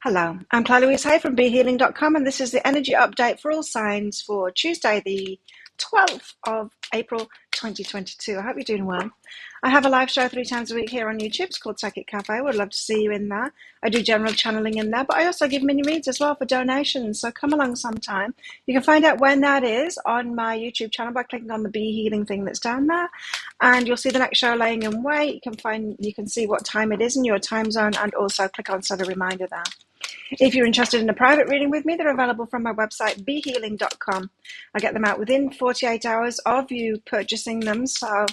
Hello, I'm Claire Louise Hay from BeHealing.com, and this is the energy update for all signs for Tuesday, the 12th of April 2022. I hope you're doing well. I have a live show 3 times a week here on YouTube. It's called Psychic Cafe. Would love to see you in there. I do general channeling in there, but I also give mini reads as well for donations, so come along sometime. You can find out when that is on my YouTube channel by clicking on the Be Healing thing that's down there, and you'll see the next show laying in wait. You can see what time it is in your time zone, and also click on set a reminder there. If you're interested in a private reading with me, they're available from my website, behealing.com. I get them out within 48 hours of you purchasing them, so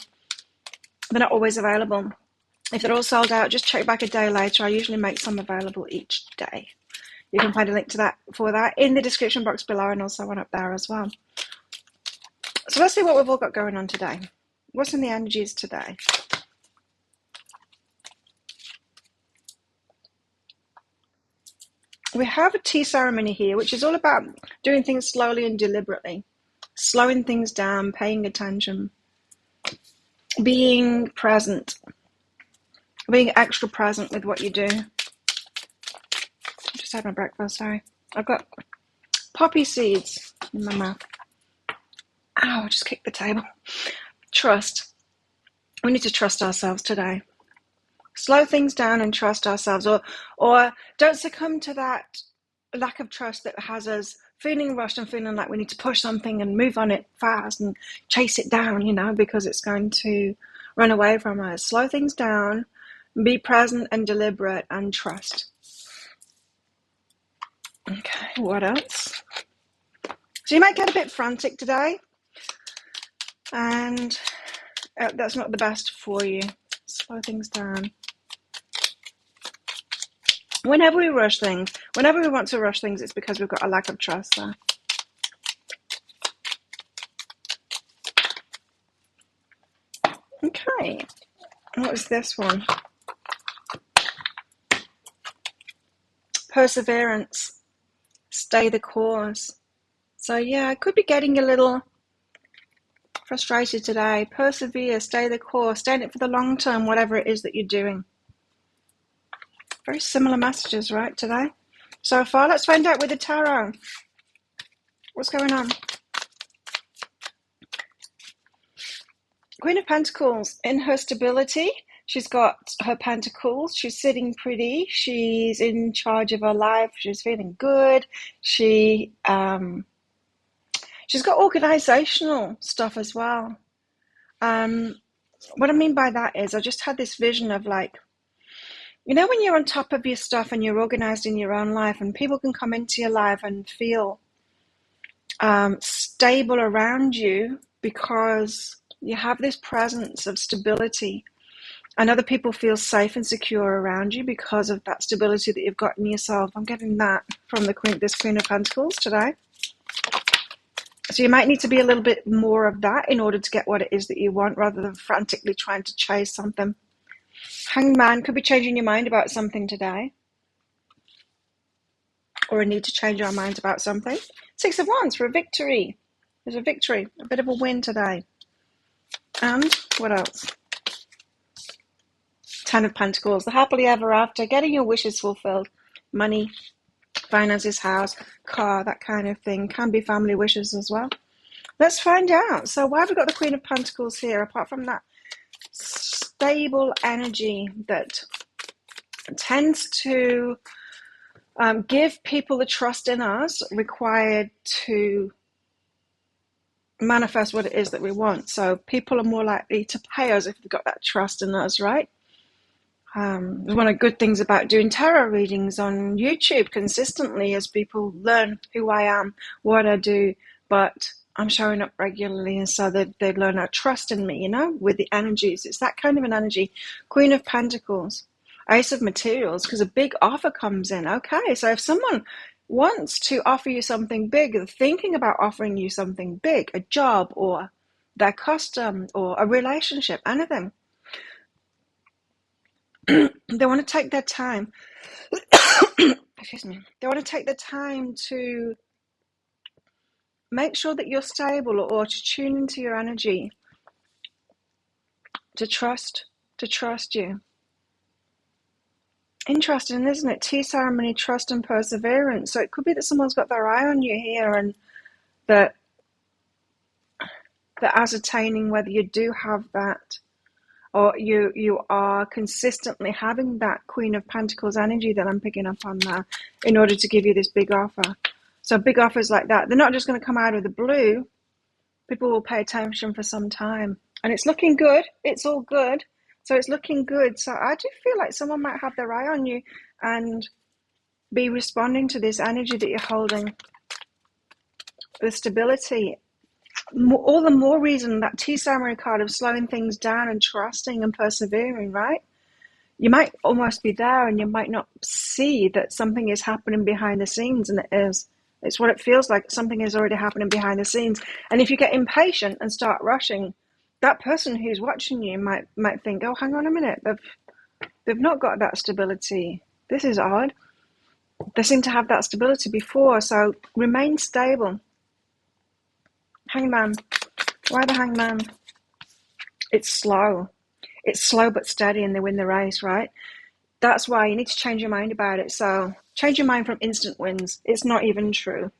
they're not always available. If they're all sold out, just check back a day later. I usually make some available each day. You can find a link to that in the description box below, and also one up there as well. So let's see what we've all got going on today. What's in the energies today? We have a tea ceremony here, which is all about doing things slowly and deliberately, slowing things down, paying attention, being present, being extra present with what you do. I just had my breakfast, sorry. I've got poppy seeds in my mouth. Ow, I just kicked the table. Trust. We need to trust ourselves today. Slow things down and trust ourselves, or don't succumb to that lack of trust that has us feeling rushed and feeling like we need to push something and move on it fast and chase it down, because it's going to run away from us. Slow things down, be present and deliberate, and trust. Okay, what else? So you might get a bit frantic today, and that's not the best for you. Slow things down. Whenever we want to rush things, it's because we've got a lack of trust there. Okay, what was this one? Perseverance. Stay the course. So yeah, I could be getting a little frustrated today. Persevere, stay the course, stay in it for the long term, whatever it is that you're doing. Very similar messages, right, today? So far, let's find out with the tarot. What's going on? Queen of Pentacles, in her stability, she's got her pentacles, she's sitting pretty, she's in charge of her life, she's feeling good, she's got organizational stuff as well. What I mean by that is I just had this vision of when you're on top of your stuff and you're organized in your own life, and people can come into your life and feel stable around you because you have this presence of stability, and other people feel safe and secure around you because of that stability that you've got in yourself. I'm getting that from this Queen of Pentacles today. So you might need to be a little bit more of that in order to get what it is that you want, rather than frantically trying to chase something. Hanged Man could be changing your mind about something today, or a need to change our minds about something. 6 of Wands for a victory. There's a victory, a bit of a win today. And what else? 10 of Pentacles, the happily ever after, getting your wishes fulfilled. Money, finances, house, car, that kind of thing. Can be family wishes as well. Let's find out. So why have we got the Queen of Pentacles here, apart from that stable energy that tends to give people the trust in us required to manifest what it is that we want. So people are more likely to pay us if they've got that trust in us, right? One of the good things about doing tarot readings on YouTube consistently is people learn who I am, what I do, but I'm showing up regularly, and so they learn a trust in me, with the energies. It's that kind of an energy. Queen of Pentacles, Ace of Materials, because a big offer comes in. Okay, so if someone wants to offer you something big, they're thinking about offering you something big, a job or their custom or a relationship, anything. They want to take their time. Excuse me. They want to take the time to make sure that you're stable, or to tune into your energy, to trust you. Interesting, isn't it? Tea ceremony, trust and perseverance. So it could be that someone's got their eye on you here, and that they're ascertaining whether you do have that, or you are consistently having that Queen of Pentacles energy that I'm picking up on there, in order to give you this big offer. So big offers like that, they're not just going to come out of the blue. People will pay attention for some time, and it's looking good. It's all good. So it's looking good. So I do feel like someone might have their eye on you and be responding to this energy that you're holding, the stability. All the more reason that Tea Ceremony card of slowing things down and trusting and persevering, right? You might almost be there and you might not see that something is happening behind the scenes, and it is. It's what it feels like. Something is already happening behind the scenes. And if you get impatient and start rushing, that person who's watching you might think, oh, hang on a minute, they've not got that stability. This is odd. They seem to have that stability before, so remain stable. Hangman. Why the hangman? It's slow. It's slow but steady, and they win the race, right? That's why you need to change your mind about it. So change your mind from instant wins. It's not even true.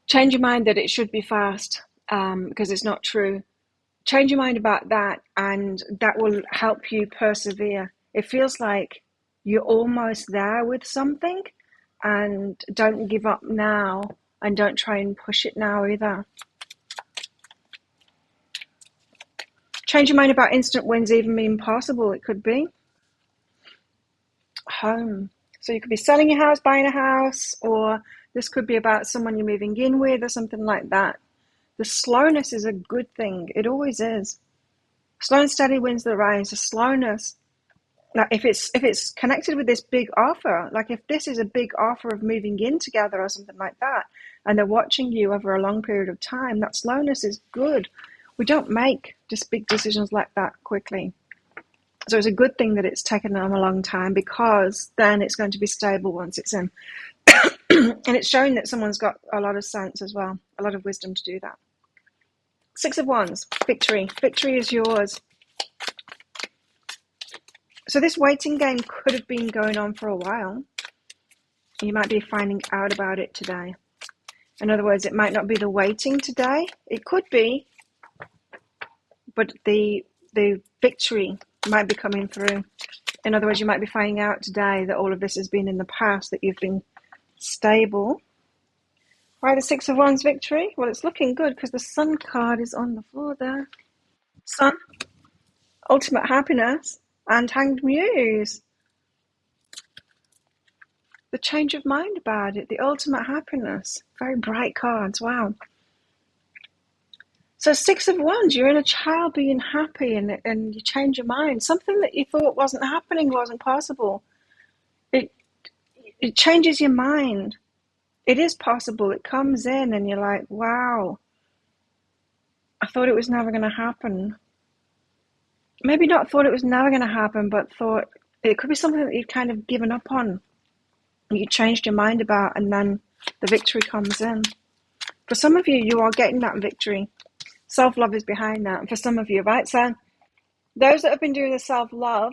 Change your mind that it should be fast, because it's not true. Change your mind about that, and that will help you persevere. It feels like you're almost there with something, and don't give up now, and don't try and push it now either. Change your mind about instant wins even being possible. It could be home. So you could be selling your house, buying a house, or this could be about someone you're moving in with or something like that. The slowness is a good thing. It always is. Slow and steady wins the race. The slowness. Now, if it's connected with this big offer, like if this is a big offer of moving in together or something like that, and they're watching you over a long period of time, that slowness is good. We don't make just big decisions like that quickly. So it's a good thing that it's taken them a long time, because then it's going to be stable once it's in. And it's showing that someone's got a lot of sense as well, a lot of wisdom to do that. 6 of Wands, victory. Victory is yours. So this waiting game could have been going on for a while. You might be finding out about it today. In other words, it might not be the waiting today. It could be, but the victory might be coming through. In other words, you might be finding out today that all of this has been in the past, that you've been stable. Why the 6 of Wands victory? Well, it's looking good because the Sun card is on the floor there. Sun, ultimate happiness, and Hanged Muse. The change of mind about it, the ultimate happiness. Very bright cards, wow. So 6 of Wands, you're in a child being happy, and you change your mind. Something that you thought wasn't happening, wasn't possible. It changes your mind. It is possible. It comes in and you're like, wow, I thought it was never going to happen. Maybe not thought it was never going to happen, but thought it could be something that you'd kind of given up on. You changed your mind about, and then the victory comes in. For some of you, you are getting that victory. Self-love is behind that. And for some of you, right? So those that have been doing the self-love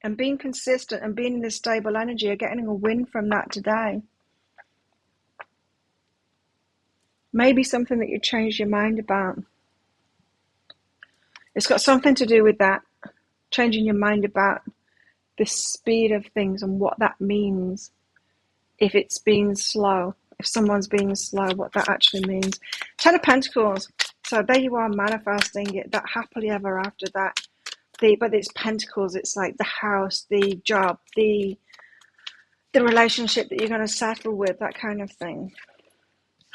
and being consistent and being in this stable energy are getting a win from that today. Maybe something that you changed your mind about. It's got something to do with that, changing your mind about the speed of things and what that means. If it's being slow, if someone's being slow, what that actually means. 10 of Pentacles. So there you are, manifesting it, that happily ever after, that. But it's Pentacles. It's like the house, the job, the relationship that you're going to settle with, that kind of thing.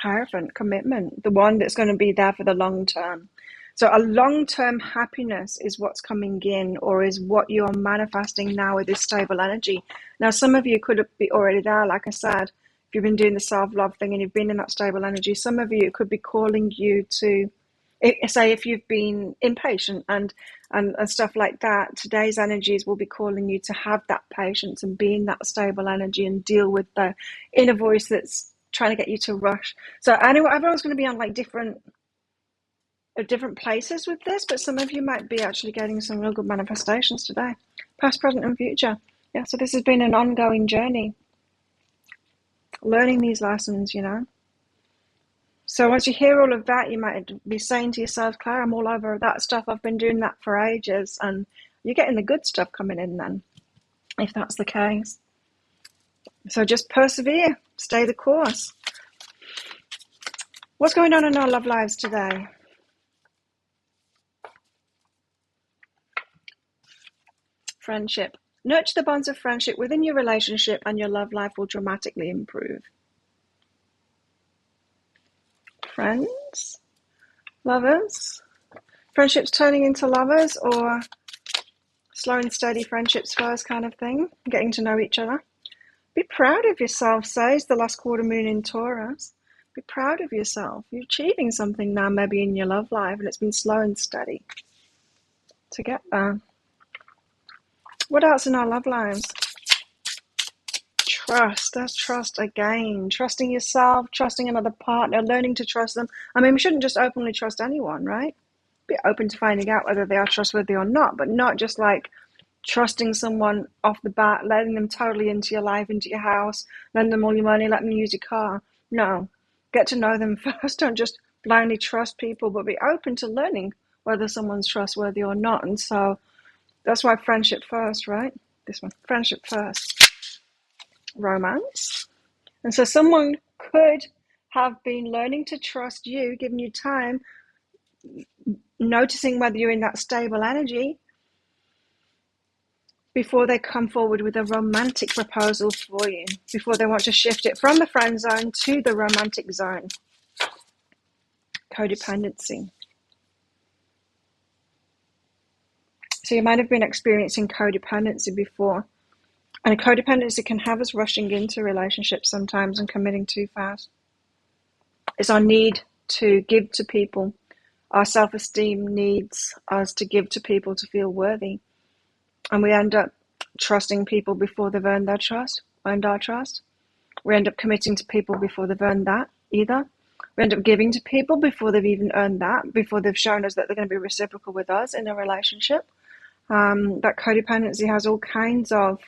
Hierophant, commitment, the one that's going to be there for the long term. So a long-term happiness is what's coming in, or is what you're manifesting now with this stable energy. Now, some of you could be already there, like I said, if you've been doing the self-love thing and you've been in that stable energy. Some of you, it could be calling you to, say if you've been impatient and stuff like that, today's energies will be calling you to have that patience and be in that stable energy and deal with the inner voice that's trying to get you to rush. So anyway, everyone's going to be on like different at different places with this, but some of you might be actually getting some real good manifestations today. Past, present, and future. Yeah, so this has been an ongoing journey. Learning these lessons, So once you hear all of that, you might be saying to yourself, Claire, I'm all over that stuff. I've been doing that for ages. And you're getting the good stuff coming in then, if that's the case. So just persevere. Stay the course. What's going on in our love lives today? Friendship. Nurture the bonds of friendship within your relationship and your love life will dramatically improve. Friends? Lovers? Friendships turning into lovers, or slow and steady friendships first kind of thing? Getting to know each other. Be proud of yourself, says the last quarter moon in Taurus. Be proud of yourself. You're achieving something now maybe in your love life, and it's been slow and steady to get there. What else in our love lives? Trust. That's trust again. Trusting yourself, trusting another partner, learning to trust them. I mean, we shouldn't just openly trust anyone, right? Be open to finding out whether they are trustworthy or not, but not just like trusting someone off the bat, letting them totally into your life, into your house, lend them all your money, let them use your car. No. Get to know them first. Don't just blindly trust people, but be open to learning whether someone's trustworthy or not. And so that's why friendship first, right? This one, friendship first. Romance. And so someone could have been learning to trust you, giving you time, noticing whether you're in that stable energy before they come forward with a romantic proposal for you, before they want to shift it from the friend zone to the romantic zone. Codependency. So you might have been experiencing codependency before. And codependency can have us rushing into relationships sometimes and committing too fast. It's our need to give to people. Our self-esteem needs us to give to people to feel worthy. And we end up trusting people before they've earned our trust. We end up committing to people before they've earned that either. We end up giving to people before they've even earned that, before they've shown us that they're going to be reciprocal with us in a relationship. That codependency has all kinds of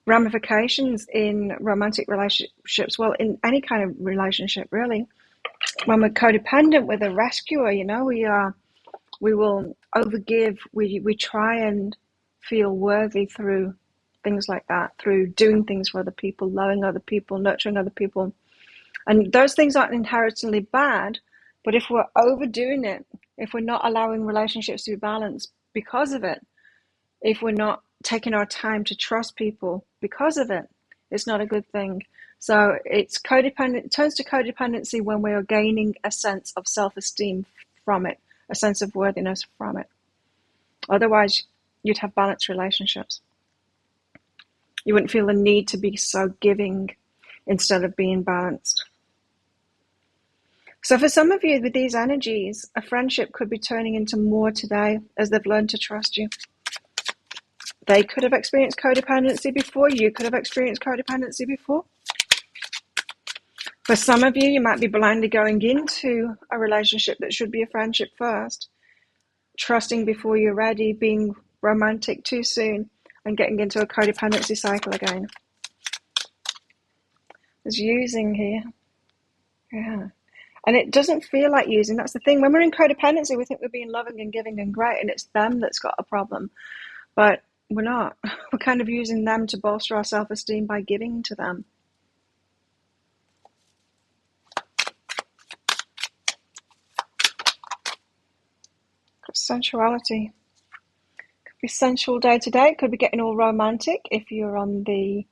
ramifications in romantic relationships, well, in any kind of relationship, really. When we're codependent with a rescuer, we will overgive, we try and feel worthy through things like that, through doing things for other people, loving other people, nurturing other people. And those things aren't inherently bad, but if we're overdoing it, if we're not allowing relationships to be balanced because of it, if we're not taking our time to trust people because of it, it's not a good thing. So it's codependent. It turns to codependency when we are gaining a sense of self-esteem from it, a sense of worthiness from it. Otherwise, you'd have balanced relationships. You wouldn't feel the need to be so giving instead of being balanced. So for some of you with these energies, a friendship could be turning into more today as they've learned to trust you. They could have experienced codependency before. You could have experienced codependency before. For some of you, you might be blindly going into a relationship that should be a friendship first, trusting before you're ready, being romantic too soon, and getting into a codependency cycle again. There's using here. Yeah. And it doesn't feel like using. That's the thing. When we're in codependency, we think we're being loving and giving and great, and it's them that's got a problem. But we're not. We're kind of using them to bolster our self-esteem by giving to them. Sensuality. Could be sensual day to day. Could be getting all romantic if you're on the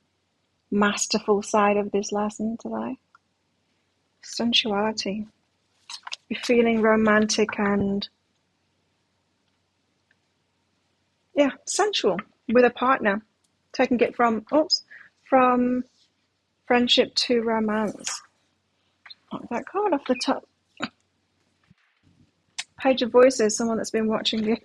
masterful side of this lesson today. Sensuality. Be feeling romantic and sensual with a partner. Taking it from friendship to romance. Knock that card off the top. Page of Voices, someone that's been watching you.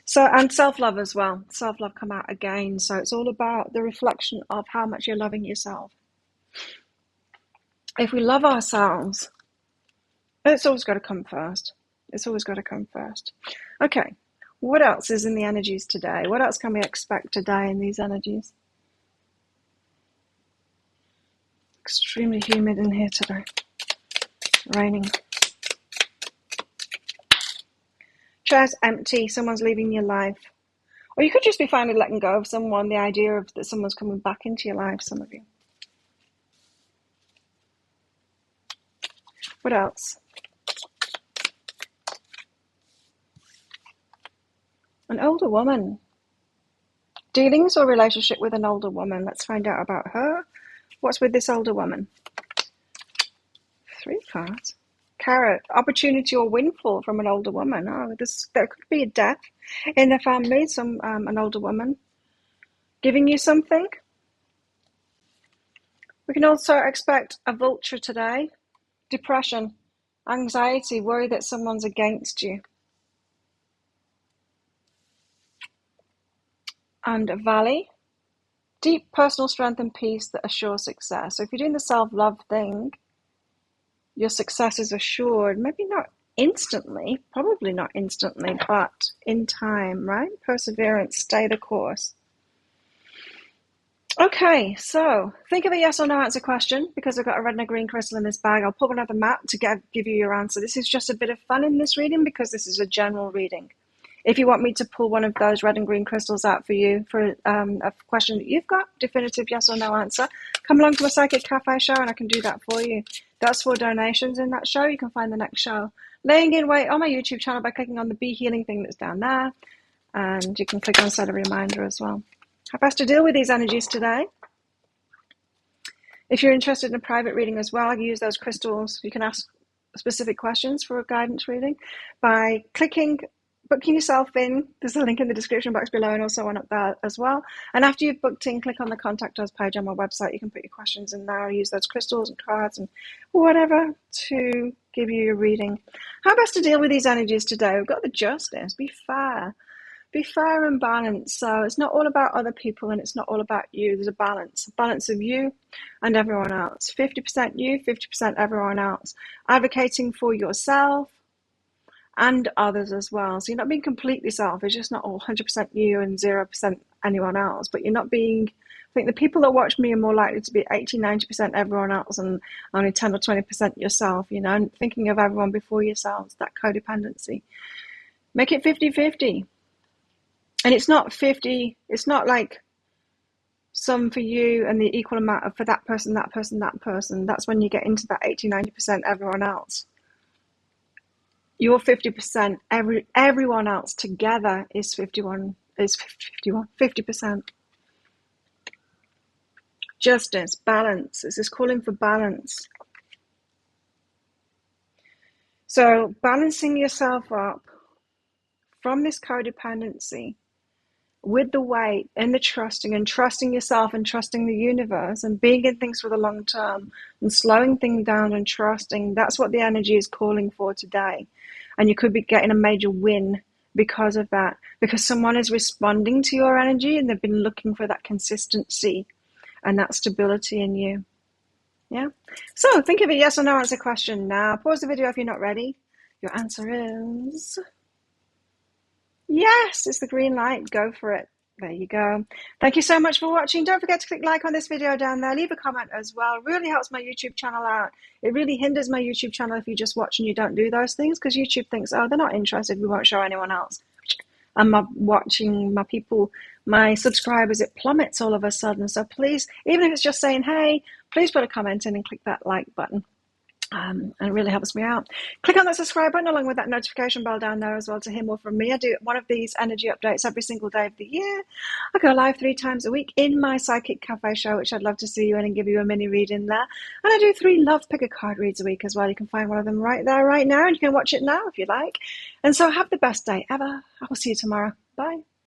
So, and self-love as well. Self-love come out again. So it's all about the reflection of how much you're loving yourself. If we love ourselves, it's always got to come first. It's always got to come first. Okay, what else is in the energies today? What else can we expect today in these energies? Extremely humid in here today. Raining. Chair's empty. Someone's leaving your life. Or you could just be finally letting go of someone. The idea of that someone's coming back into your life, some of you. What else? An older woman. Dealings or relationship with an older woman. Let's find out about her. What's with this older woman? 3 cards. Carrot. Opportunity or windfall from an older woman. Oh, there could be a death in the family. An older woman giving you something. We can also expect a vulture today. Depression, anxiety, worry that someone's against you. And a valley. Deep personal strength and peace that assure success. So if you're doing the self-love thing, your success is assured. Maybe not instantly, probably not instantly, but in time, right? Perseverance, stay the course. Okay, so think of a yes or no answer question. Because I've got a red and a green crystal in this bag, I'll pull another mat to give you your answer. This is just a bit of fun in this reading because this is a general reading. If you want me to pull one of those red and green crystals out for you for a question that you've got, definitive yes or no answer, come along to a Psychic Cafe show and I can do that for you. That's for donations in that show. You can find the next show laying in wait on my YouTube channel by clicking on the Be Healing thing that's down there. And you can click on set a reminder as well. How best to deal with these energies today? If you're interested in a private reading as well, I can use those crystals. You can ask specific questions for a guidance reading by booking yourself in. There's a link in the description box below and also one up there as well. And after you've booked in, click on the Contact Us page on my website. You can put your questions in there, use those crystals and cards and whatever to give you your reading. How best to deal with these energies today? We've got the Justice. Be fair. Be fair and balanced. So it's not all about other people and it's not all about you. There's a balance of you and everyone else. 50% you, 50% everyone else. Advocating for yourself and others as well. So you're not being completely selfish. It's not all 100% you and 0% anyone else. But you're not being, I think the people that watch me are more likely to be 80, 90% everyone else and only 10 or 20% yourself, and thinking of everyone before yourselves, that codependency. Make it 50-50. And it's not 50, it's not like some for you and the equal amount of for that person, that person, that person. That's when you get into that 80, 90% everyone else. Your 50%, everyone else together is 50%. Justice, balance. This is calling for balance. So balancing yourself up from this codependency with the weight and the trusting and trusting yourself and trusting the universe and being in things for the long term and slowing things down and trusting. That's what the energy is calling for today. And you could be getting a major win because of that, because someone is responding to your energy and they've been looking for that consistency and that stability in you. Yeah. So think of a yes or no answer question now. Pause the video if you're not ready. Your answer is yes, it's the green light. Go for it. There you go. Thank you so much for watching. Don't forget to click like on this video down there. Leave a comment as well. It really helps my YouTube channel out. It really hinders my YouTube channel if you just watch and you don't do those things, because YouTube thinks, oh, they're not interested. We won't show anyone else. And my subscribers, it plummets all of a sudden. So please, even if it's just saying, hey, please put a comment in and click that like button. And it really helps me out. Click on that subscribe button along with that notification bell down there as well to hear more from me. I do one of these energy updates every single day of the year. I go live 3 times a week in my Psychic Cafe show, which I'd love to see you in and give you a mini read in there. And I do 3 Love Picker card reads a week as well. You can find one of them right there, right now, and you can watch it now if you like. And so have the best day ever. I will see you tomorrow. Bye.